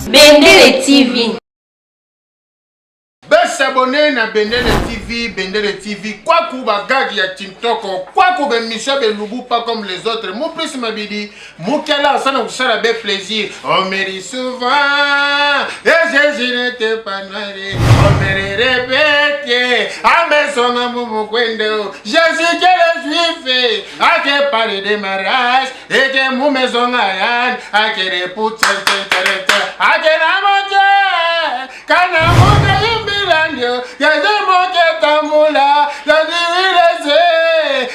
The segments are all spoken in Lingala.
Bendele TV. S'abonner na Bendele TV, quoi qu'on va gagner à TikTok, quoi qu'on va Michel Beloubou pas comme les autres, mon plus m'a dit, mon kala, ça nous sera avec plaisir. On me dit souvent, et je n'étais pas noiré, on me répète, à mes sons à mon coindo, je suis que le juif, à que parler de mariage, et que mon maison à que les poutres, à que la montagne, quand la montagne. Yazamoke tambula, yazireze,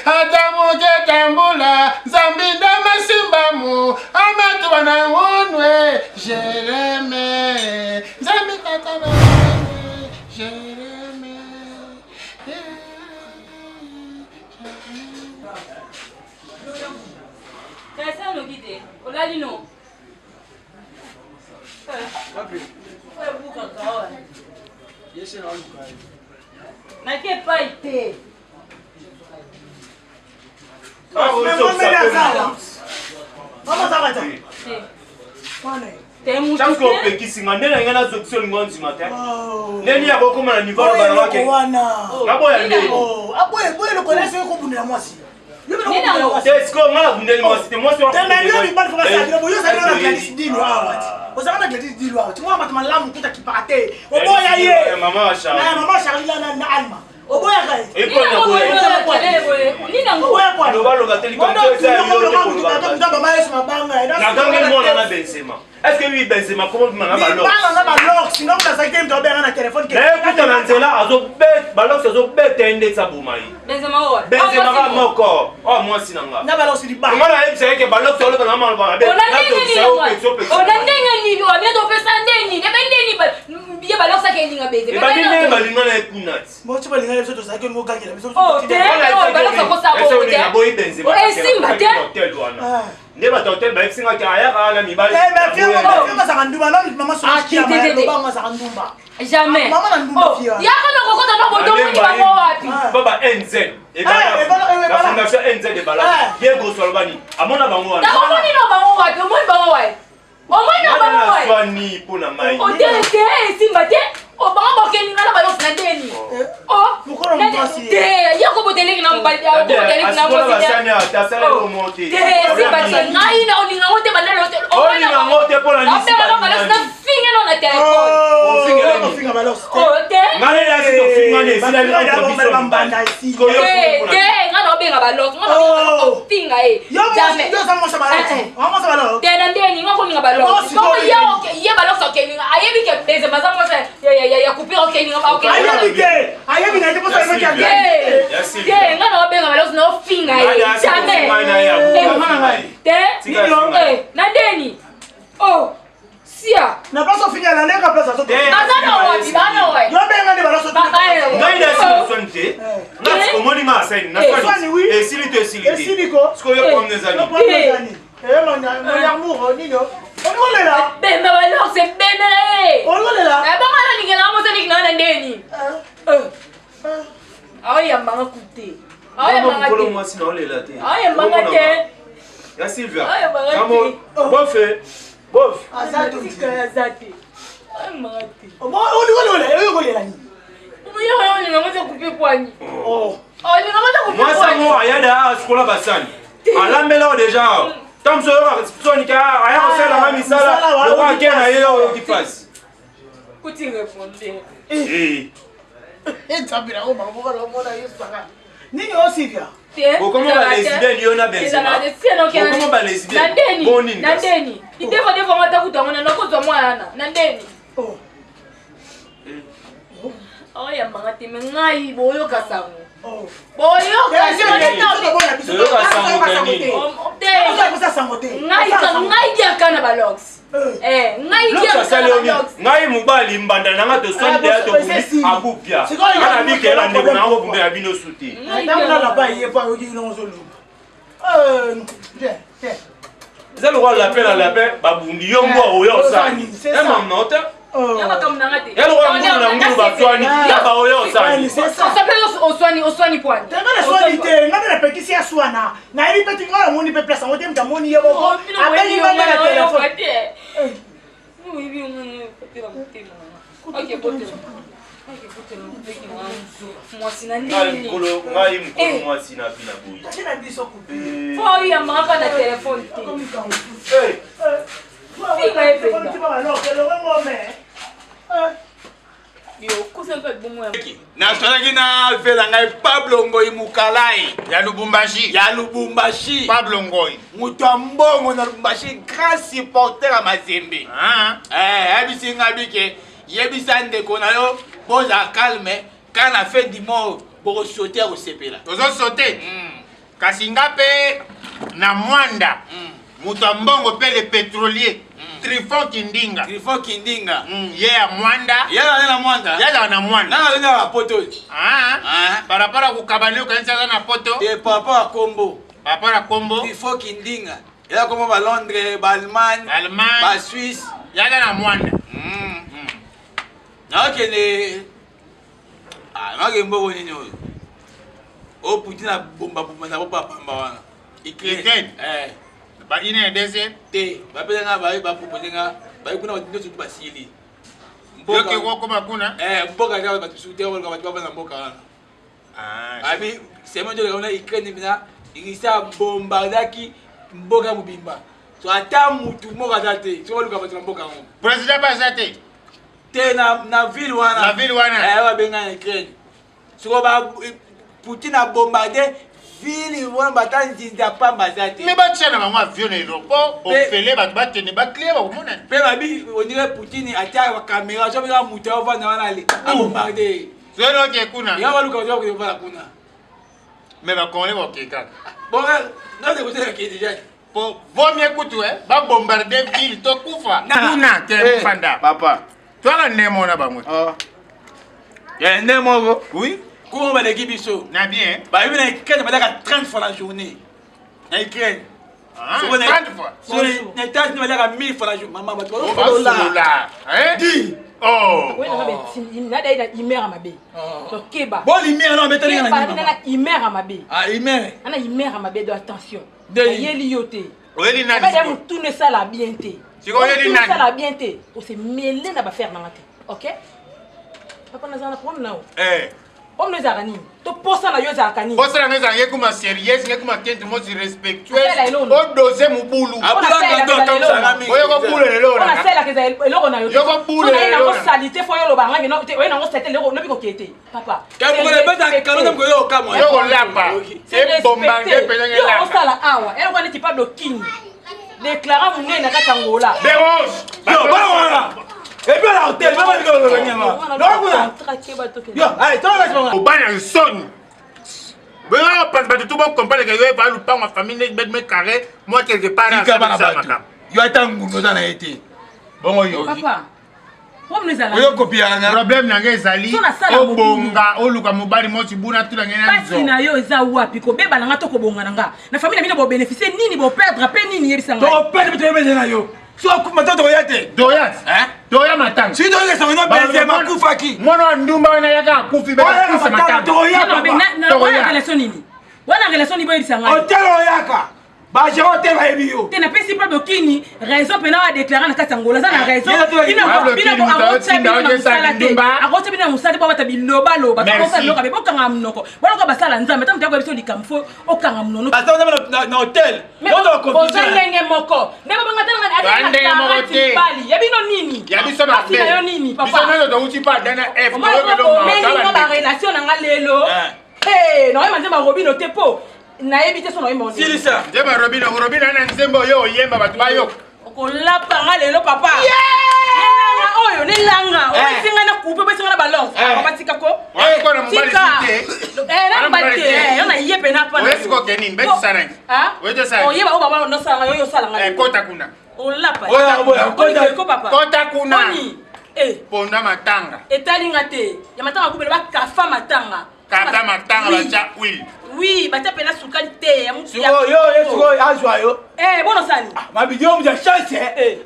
atamoke tambula, zambinda masimbamu, amatu wana unwe, Jereme, zambi kataba unwe, Jereme. Kasa no gide, olali no. Buka kawa. Yes, and all right. Na que pai te? Vamos temos que que se mandela ngana zokusoni ngonzi mata. Neni yako koma na niveau bana wake. Ngaboya ndeni. Aboye boye lokolaso yoko bunela mwasi. Est-ce que ngala bundeli mwasi te mwasi wa. Tena ndio bibali kwa sababu boyo sana na Gladys Dino hawa. Osaka Gladys Dino hawa. Tumwa matalamu kuta kipate. Oboya ye. Mama Charles. Na mama Charles na Alma. Oboya kai. Iko na boye. Nina ngoboya kwa. Ndo balo gateli comme ça yo. Ndio baba yesu mabanga. Na gangi mwana na Benzema. Est-ce que lui Benzema comment tu m'as ballon? Na ballon sinon ça ça game tobe na téléphone que. Mais écoute na nzela azo bet ballon azo bet ende sa bomai. Benzema wa. Benzema ka moko. Oh moi sinanga. Na ballon si ba. Ngala c'est que ballon solo na mama ba. Ona ndenge ni wa bieto pesa ndeni. Ne bendeni ba. Biye ballon sa ke ndinga beze. Ba ndenge balinga na kunat. Mo tshi balinga leso to sa ke ngo gangela biso. Oh, ballon sa ko sa ko. Est-ce que boy Benzema? Simba te. Ne ba hotel ba singa ka aya ka la mi ba. Mais fianga sa ndumba na mama so ki ama ba sa ndumba. Jamais. Mama na ndumba fiya. Ya kana kokota na bodo ni ba mo wapi. Baba NZ. Et la fondation NZ de Bala. Diego Solbani. Amona bango wana. Na ko ni no ba mo wapi. Mo ba mo wapi. O mo na ba mo wapi. Swani pona mai. O te Simba te. O ba mo ke ni na ba yo na deni. Oh. Mukoro mbasi. Te ya ko botele na mba ya ko botele na mo. Basanya tasala ko monte. Te Simba te ngai na olinga mote banalo. Olinga mote pona ni. Na finga no na telefone. O finga balos. O te. Ngale ya sito finga ne sila ni ko mbanda isi. Te ngana obenga balos. Ngana obenga finga Jamais. Yo sa mo sa balos. Mo sa balos. Te na ndeni ngako ninga balos. Ko ye balos ke ninga ayebi ke beze mazamo sa ya kupira ke ninga ba ke. Ayebi na ndipo sa mekia. Te ngana obenga balos no finga Jamais. Te na ndeni. Oh. Sia. Na paso finga la neka pesa sote. Bazana wapi? Bana wapi? Yo benga ni balos. Ngai da solutionte. Ngai ko moni ma sai na swani. Silite. Siliko. Sko yo pomne zani. Lo nya mo ya muro nino. On là. Bembe balos c'est bembe le. On là. Ba ngala ningela mo sani ngana ndeni. Aya manga kuti. Aya manga kuti. Moi sina olela te. Aya manga te. Ya Sylvia. Aya manga te. Kamo bofe. Bof. Azatu azati. Aya manga te. O mo o lela ni. Yo ni ngamaza kupi kwani. Oh. Oh ni ngamaza kupi kwani. Moi ça mo ayada askola basani. Alambela déjà. Tam so sonika aya osela mami sala. Lo kwa kena yeo kifasi. Kuti ngefonde. Tabira ko ba lo mo na yisaka. Nini o Sylvia? Comment va les lesbiennes yona Benzema? Comment va les lesbiennes? Bonini. Nandeni. Idefo defo ngata kutangona nakozwa mwana. Nandeni. Oh. Oh ya mangati mengai boyo kasango. Oh. Boyo kasango. Ngai dia kana balox. Ngai dia kana balox. Ngai mubali mbanda nanga to sonde ya to abupia. Kana bikela ndeko na ngo bumbe abino suti. Ndamuna la ba ye pa oji no zolu. Zelo wa la paix babundi yongo oyo sani. Emam nota. Yaba kamnangate. Yalo wa ngulu na ngulu batwani. Yaba oyo sani. Oswani pwani. Tengana swani te, ngana na pekisi ya swana. Na ili peti ngala moni pe place ngote mtamoni yebo. Abeni manda na telefone. Oui, mwasi na ngai nini mkolo mwasi na bina boyi fo ya maka na telefone te finga yo kusa ka bomo na sonaki na vela ngai Pablo Ngoi Mukalai ya Lubumbashi Pablo Ngoi mutu ya mbongo na Lubumbashi grand supporter ya Mazembe yebisi ngai bike yebisa ndeko na yo boza calme kana fait du mort bokosote ya kosepela tozosote kasi nga mpe na mwanda mutu ya mbongo mpe le pétrolier Trifon Kindinga ye ya mwanda yala na mwanda yala na mwanda na lenga la poto par rapport à kukabane ukanisa na poto et papa a combo Trifon Kindinga yala komo ba Londres ba Allemagne ba Suisse yala na mwanda na okende mboko nini oyo o Putin na bomba na bopa pamba wana Ukraine ba ine dese te ba pele nga ba propose nga ba kuna watindo tu basili yoke woko bakuna mboka ya ba tusute wala ba na mboka wana abi sema ndio kaona Ukraine bina ingisa bombardaki mboka mubimba so ata mutu moka date so luka ba mboka ngo president bazate te na ville wana ba benga Ukraine so ba Putin a bombardé ville wana batanzinza pamba zate mais batiana bango avion na aéroport ofele bato batene baclie bakomona mpe babi ondire Putin atia bacaméra so beka mutu avanda wana ale abombardé sonoke kuna ya baluka kovanda kuna mais bakongole boke kaka bon nosekoseke déjà po vomie kutu babombarde ville tokufa kuna te fanda papa twala nemo na bango nde moko oui comment baleki biso na bien bayebi na Ukraine balaka 30 fois la journée na Ukraine 30 fois na États-Unis balaka 1000 fois la journée mama bato basolola di nadaida imera mabe tokeba bolimere na betali na imera mabe imere ana imera mabe de attention yeli yote oyeli nani ba dem tourner ça la bien te siko oyeli nani ça la bien te on se mêler na ba faire na ngate OK papa na zana problème nao Om nous a gagné. Tu poses la yosa à Kani. Pose la yosa à kuma sérieux, n'est kuma kent mo respectueux. O doser mu bulu. On a fait la Oyo ko bulu le lona. On a fait la que le lona yo. Yo ko bulu le lona. On a salité fo yo lo banga no. We na ngo sete le no biko kete. Papa. Ka mo le beta kalo dem ko yo kamo. Yo ko lapa. E bombarder pelenge la. On sala awa. Elle on est pas de king. Déclara mon na katangola. Béros. Yo ba wana. Et puis à l'hôtel, maman dit que vous venez là. Non, yo, allez, toi là, au bain son. Ben on pense pas tout bon comprendre que yo va louper ma famille ne carré, moi quelque part dans ça. Yo attends ngundo za na été. Bon yo. Papa. Comme nous allons. Yo copier nga. Problème na ngezali. O bonga, o luka mobali mo tibuna tu na ngena nzo. Pasi na yo eza wapi ko beba na nga to ko bonga na nga. Na famille na mino bo bénéficier nini bo perdre pe nini yebisa nga. To perdre to yebisa na yo. So kumata to yate. Doyat. Doya matang. Si doya sa ngona benzema makufa ki. Mwana ndumba na yaka kufi be kufa matang. Doya papa. Na wana relation nini? Wana relation ni bo yebisa nga. Hotel yaka. Ba je hotel ba yebiyo. Te na pesi pas dokini raison pena a déclarer na katangola za na raison. Bina ko agote bina musali pa bata biloba loba. Ko sa loka be bokanga mnoko. Wala ko basala nzambe tamu ko biso likamfo okanga mnono. Basa na hotel. Moto ko ngenge moko. Ndeba bangata na bali. Yabino nini? Yabiso na be. Yo nini papa? Biso na do uti pa dana F. Ko ngenge ba relation na ngalelo. No manze ba robino tepo. Na ebite so no imo ni. Silisa. Deba Robino na nzembo yo yemba batu ba yo. Ko lapa ngalelo papa. Nilanga oyo nilanga. O singa na coupe be singa na balance. Papa tika ko. Ko na mbali site. Na mbali. Yo na yepe na pa. Wesi ko kenin be sarang. Weje sarang. O yeba o baba no sala yo sala ngalelo. Kota kuna. O lapa. Ko papa. Kota kuna. Ponda matanga. Etalinga te. Ya matanga kubele ba kafa matanga. Kata matanga bacha will. Oui, bata pena sukali te. Yo, azwa yo. Bono sani. Ma bidio mu chance.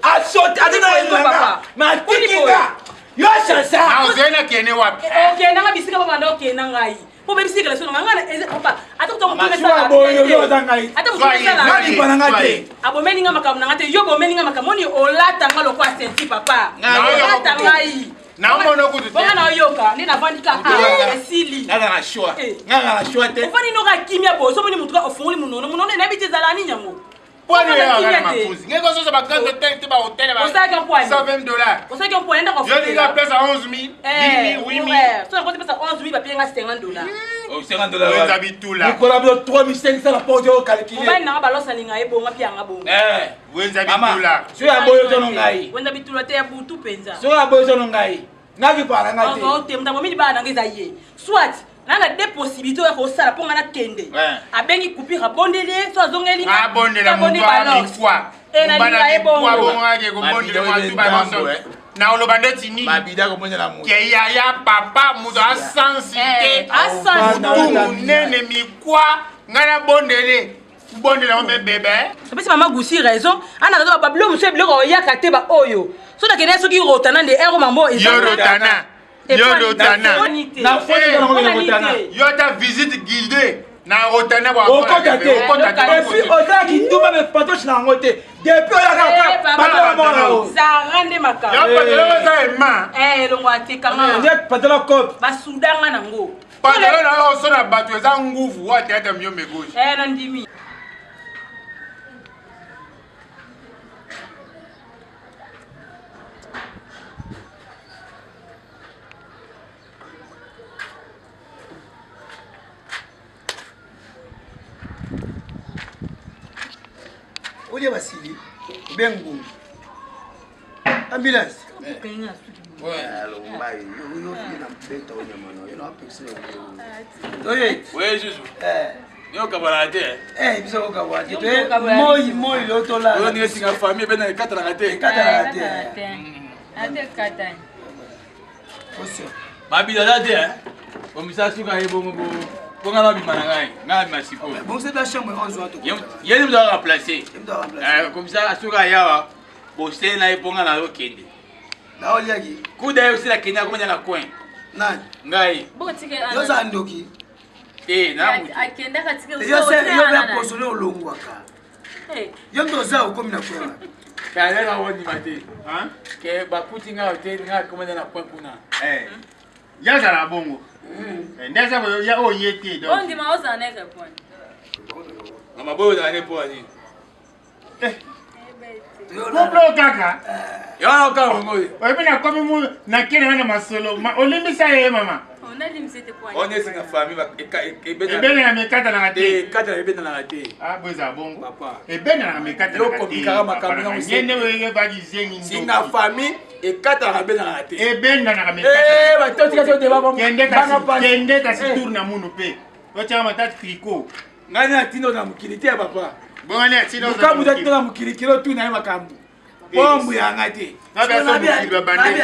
A sorti adina papa. Ma tikinga. Yo chance. Na uzena kene wapi? Okay, nanga bisika papa ndo okay nanga yi. Po be bisika leso nanga na papa. Ata to mutu sala. Yo ngai. Ata mutu sala. Nani bana ngate. Abo meninga makam nanga te. Yo bo meninga makamoni olata ngalo kwa senti papa. Olata ngai. naomona kutu bonga na yoka ndi navandika esili Nanga na choix. Nanga na choix te. ofani noka kimia bo so moni mutuka ofunguli munono na biti zala ni nyango pwani ya na mafuzi ngeko so ba kango te ba hotel ba osaka pwani $120 osaka pwani ndako yo diga pesa 11000 10000 8000 so na kote pesa 11000 ba pienga $50 Oh, $50. wenza bitula Nicolas Bilo 3500 la porte au calculer. obani na balosa ninga ebonga pianga bonga wenza bitula So ya boyo to ngai. wenda bitula te ya butu penza So ya boyo to ngai. Ngaki para ngati. o te mtambo mini bana ngeza ye soit nana des possibilités ya ko sala ponga na kende abengi kupira bondele so azongeli na bondela mutu amikwa mbana ebongo bonga ko bondela mutu ba noso na oloba ndeti ni Mabida ko bondela mutu. ke ya papa mutu asensité asansi nene mikwa ngana bondela me bébé sapesi mama gusi raison ana kaza bablo muso biloko oyaka te ba oyo so na kende soki rotana nde ero mambo yorotana Na foto na ngombe rotana. yo ta visite guidée na rotana ba Okota te. Et puis ota ki tuba me patoche na ngote. Depuis oya ka ba mo. zarande maka yo patelo za ema longo atekanga Net patela cop. basudanga nango patelo na oso na bato eza nguvu wa tete myo me gauche na ndimi Oye Basili, bengu. Ambulance. Oye. Ouais, Juju. Yo kabala te. Biso ko kawati. Moi lotola. Yo ni singa famille ben na kata na te. Kata te. Ate kata. Osio. Mabida da te. Komisa suka yebo mo bonga na bimana ngai. Ngai masiko. Bon c'est la chambre 11 wato. Yeni mdo remplacer. Komisa suka yawa. Bosé na ebonga na yo kende. Na oliaki. Kuda yo sila Kenya ko nyanga coin. Nani? Ngai. Boko tike Yo za ndoki. Na akenda katika Yo se yo be posole olongwaka. Yo ndo za ukomi na kwa. Kale na woni mate. Ke bakuti nga hotel nga komanda na coin kuna. yaza la bongo ndeza ko ya oyete donc ondi maoza neka point Mama boyo da ne po ani. Koplo kaka. Yo na ka ngoyi. Oyebi na komi mu na kene na masolo. Olimbisa ye mama. Onalimsete point. On est singa famille ba Ebene na mekata na ngate. Kata ebena na ngate. Boza bongo. Papa. Ebene na mekata na ngate. Yo komikara makambo na musi. Nyene weye bagi zengi ndo. Singa famille e kata na ebena na ngate. Ebene na mekata. Ba toti ka toti ba ba. Kende kasi tour na munu pe. Ocha mata tricot. Ngani atindo na mukilite ya papa. Bongani atindo. Mukambu za tina mukilikiro tu na ye makambu. Pombu ya ngate. Nabe so mukilwa bande.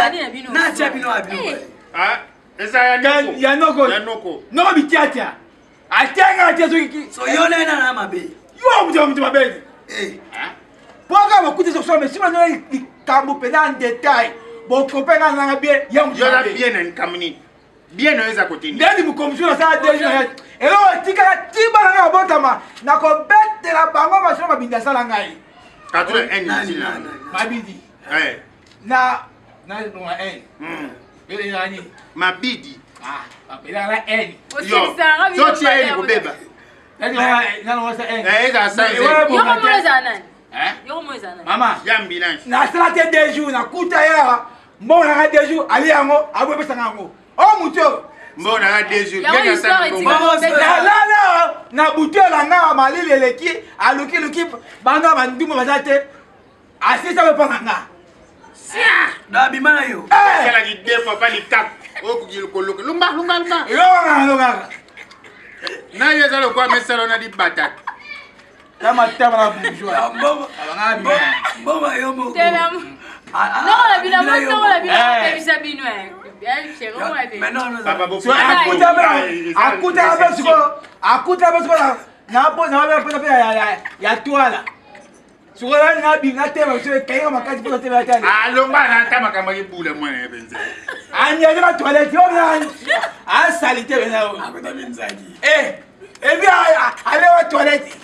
Na cha bino abino. Esa ya noko. Ya noko. Ya noko. Noko bitiatia. Atenga atezo ki. So yona ina na mabe. Yo mtu mabedi. Poka bakute so so mesima no ikambu peda en détail. Bo kopena na bien ya mtu. Yo la bien en kamini. Bien naweza kutini. Ndani mkomshura saa dejo ya. Elo tika tiba na botama na ko betela bango basho mabinda sala ngai. Katule en zila. Mabidi. Na no en. Bele nani? Mabidi. Bele na en. Yo. So tia eli kubeba. Nani wasa en. Eza sanze. Yo moza nani? Yo moza nani? Mama. Yambi nani. Na sala te dejo na kuta ya. Mbona na dejo ali yango abwe pesa ngango. Oh muto. Mbona na dejo. Y'a sana bongo. Na butela nga malile leki aluki luki banga banduma bazate. Asisa be panga. Da bimana yo. Kala ki defa pali kap. Oku gil koloke. Lumba. Longa. Na yeza lo kwa mesalo na di batak. Tama na bourgeois. Mboma yo mo. Tena. Non la bino bisa bino Papa bo. Akuta ba na po ya toala. Sukora na binga tema so kayo makati po tema tani. Lomba na tama kama kibula mwana benze. Anya na toilette yo na salite bena o. Akuta binzagi. Ebi ale wa toilette.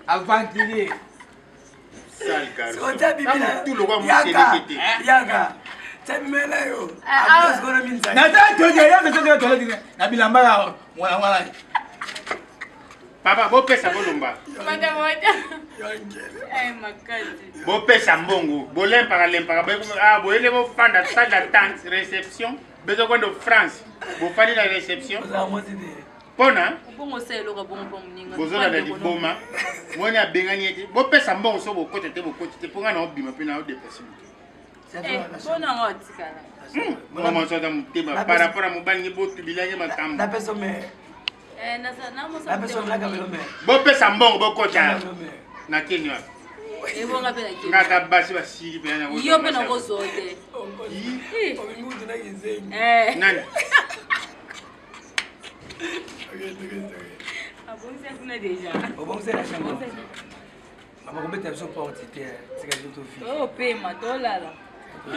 Avantile. Salka. So ta bimina. Tu lo kwa muselekete. Yaga. Papa, bopesa bolumba. Bopesa mbongo. Bolempaka lempaka. Ah, boyele bofanda salle d'attente, réception. Besoin de France. Bofali la réception. Pona? Bozola na liboma. Mwana bengani ete. Bopesa mbongo so bokote te ponga na obima pe na odepesi. Bona ngoti kala. Mama so da mutema par rapport à mobali ni botu bilanye makambo. Na peso me. Bopesa mbongo bokota. Na Kenya. Ebonga pela Kenya. Ngata basi basili pe na. Yo pe na kozote. Nani? Abonse kuna deja. Obonse la chambre. Mama kometa so porte te, sika joto fi. Oh pema tolala.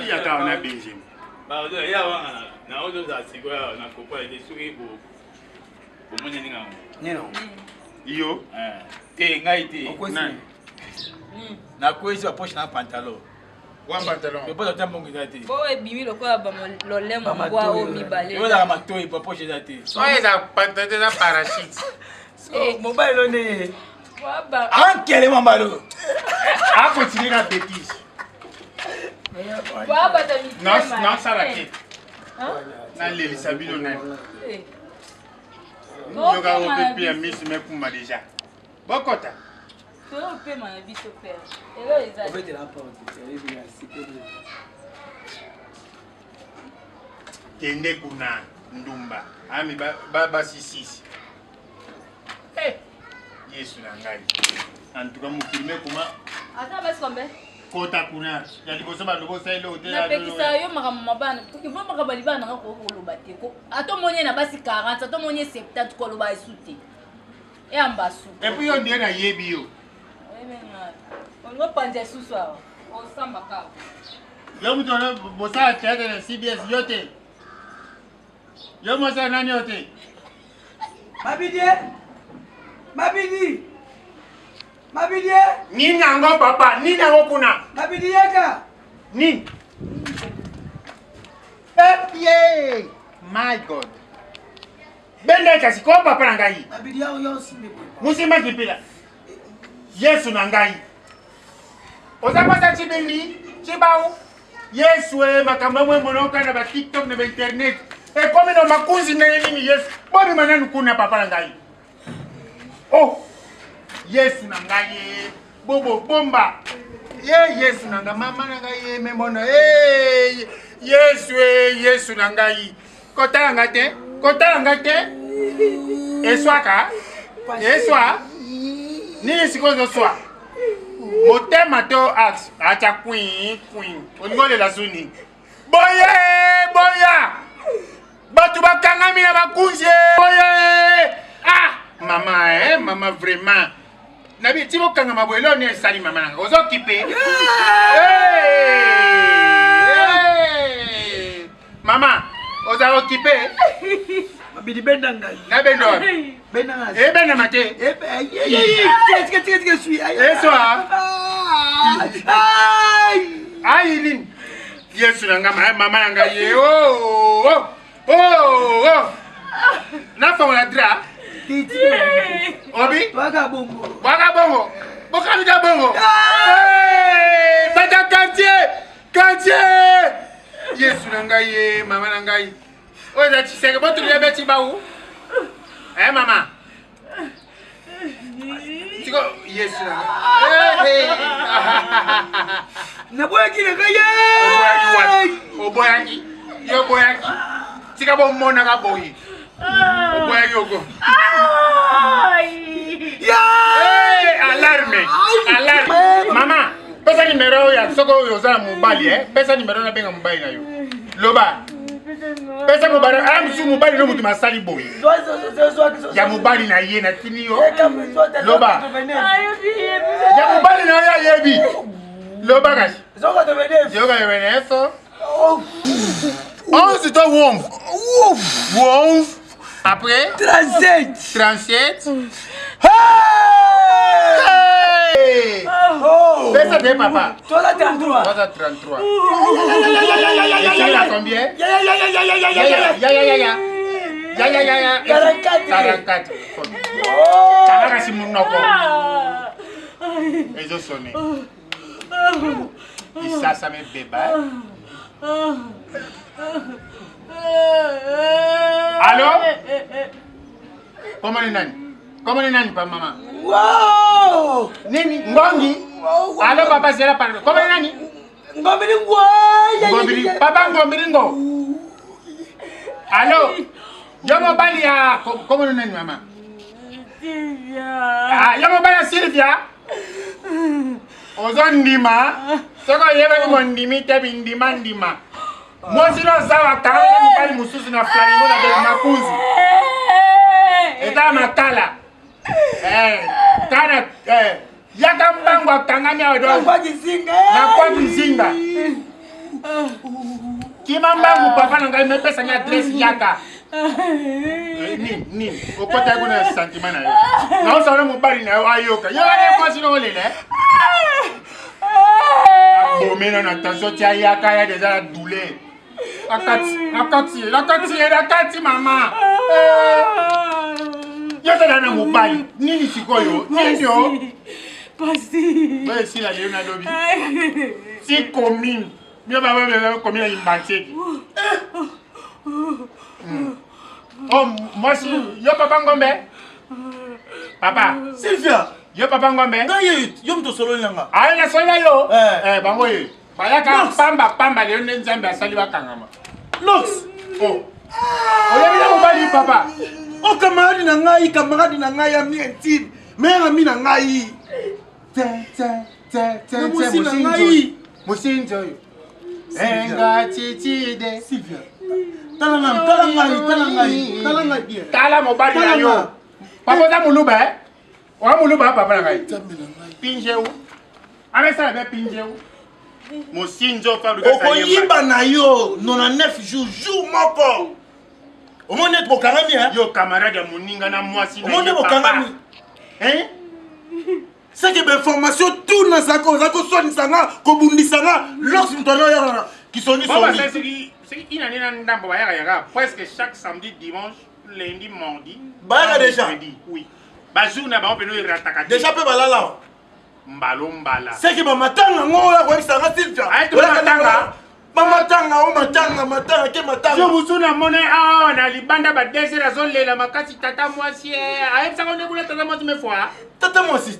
Ya ta ona benjim. Ba do ya wa na odo za sigwa na kopa ile suki bo. Bomonye ninga. Nino. Yo. Te ngai te. Nani? Na kwezi wa poche na pantalon. Wa pantalon. Yo poto tambo ngidati. Bo ebimi lokola ba lolemo kwa o mibale. Yo la matoi po poche dati. Soye za pantalon na parachute. Mobile lo ne. Waba. Ankele mambalo. A continuer la bêtise. Waba ta mitema. Non, ça la tête. Na leli sabino na. Yo ga opepi ya miss me kuma déjà. Bokota. To pema na biso père. Elo eza. Obete la porte, c'est bien sika. Kende kuna ndumba. Ami ba sisisi. Yesu na ngai. En tout cas mukirime kuma. Ata basi kombe. Kota kuna. Ya liboso ba lobo sai lo Na pekisa yo makamama bana. Tukivoma makabali bana ngako koloba te ko. Ato monye na basi 40, ato monye 70 koloba esute. E ambasu. Et puis on dit na yebi yo. On panja susu awa. O samba ka. Yo mutona bosa tete na CBS yote. Yo mosa nani yote? Mabidie. Ni nango papa, ni nango kuna. Mabidieka. Ni. Papier. My God. Bende kasi ko papa na ngai. Mabidia yo sime. Musima kipila. Yesu na ngai. Ozapasa chibendi, chibao. Yesu makambo mwe monoka na ba TikTok na ba internet. E komi no makunzi na nini Yesu. Bobi mananu kuna papa na ngai. Oh. Yesu na ngai. Bobo bomba. Yesu na ngai mama na ngai memona. Yesu na ngai. Kota ngate. Eswaka. Eswa. Nini sikozo swa. Motema to ax. Acha queen. Onigole la suni. Boya. Batu bakanga mi na bakunzi. Boya. Ah, mama vraiment. Nabi tibo kanga mabwelo ni sali mama nanga. Ozo kipe. Mama, ozo kipe. Mabidi benda ngai. Na bendo. Benda ngai. Benda mate. Tika suis. Eswa. Ai lin. Yesu nanga mama nanga ye. Oh. Na fa wala dra. Titi. Obi? Waga bongo. Boka bida bongo. Bata quartier. Yesu nanga ye mama nanga ye. Oza chiseke botu liebe chibawu. Mama. Tiko Yesu nanga. Naboyaki na kaya. Oboyaki. Yo boyaki. Tika bo mona ka boyi. Oboyaki oko. Alarme. Mama, pesa numero ya soko yoza mobali Pesa numero na benga mobali na yo. Loba. Pesa mobali, amsu mobali no mutu masali boy. Ya mobali na ye na tini yo. Loba. Ya mobali na ya yebi. Loba kashi. Zoka to veneso. 11 to womf. Après 37. Hey! Pesa de papa. 333. 333. Et tu es à combien? Ya. 44. Kala si munoko. Ezo sonné. Isa ça me beba. Allô? Comment ni nani pa mama? Wow! Nini ngongi? Allô papa c'est là par. Comment ni nani? Ngombiri ngwa. Ngombiri papa ngombiri ngo. Allô? Yo mo bali ya comment ni nani mama? Sylvia. Ah, yo mo bali ya Sylvia? Ozo ndima. Soko yeba ni mondimi te ndima. Mwasi no zawa kanga ni bali mususu na flamingo na beli makuzi. Eta makala. Kana yaka mbango akanganya odo. Na kwa kizinga. Kima mbango papa na ngai mepesa ni address yaka. Nini okota kuna sentiment na yo. Na osana mobali na yo ayoka. Yo ale mwasi no lele. Bomena na tazotia yaka ya déjà la douleur. Nakati mama. Yote na mobali. Nini sikoyo? Nini yo? Pasi. Ba si la leona dobi. Si commune. Mio baba be commune imbanteki. Oh, moi si yo papa ngombe. Papa, Sylvia. yo papa ngombe. Ngaye, yo mto solo nyanga. Ayi na solo yo. Bango ye. Bayaka pamba le nzambe asali bakangama. Lox. Oh. Oya bila mobali papa. O camarade na ngai ami intime. Mais ami na ngai. Musinjo yo. Enga chichide. Sylvia. Tala ngai bien. Tala mobali na yo. Papa za muluba eh? Wa muluba papa na ngai. Pinje u. Amesa be pinje u. Musinjo fabrique ça. Okoyiba na yo 99 jours moko. Omone to karami hein? Yo camarade ya moninga na mwasi na yo. Omone to karami. Hein? C'est que information tout na zako sonisanga ko bundisanga lorsque mtono ya qui soni. Baba c'est qui nani na ndambo ba yaka presque chaque samedi, dimanche, lundi, mardi. Ba déjà. Oui. Ba jour na ba on peut nous rataka. Déjà pe balala. Mbala. C'est que ba matanga ngoya ko isanga Sylvia. Ay to matanga. Matanga ke matanga. Je vous souhaite mon ah na libanda ba désir azole la makasi tata mwasi. Ay ça on est tata mwasi me fois. Tata mwasi.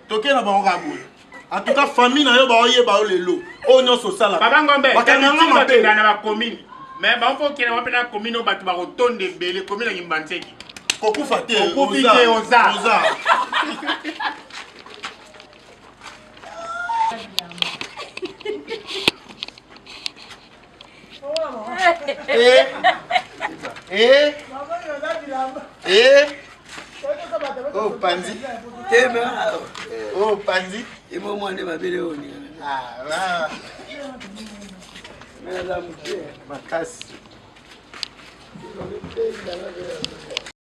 Toke na bango kabou. En tout cas famille na yo ba oye ba lelo. O nyoso sala. Baba ngombe. Bakanga mabe na ba commune. Mais ba faut que na ba commune o batu ba rotonde bele commune ya Mbanteki. Kokufa te oza. Oh Panzi. Oh Panzi. Et moi, on est ma belle. Ah là. Mais la ma casse.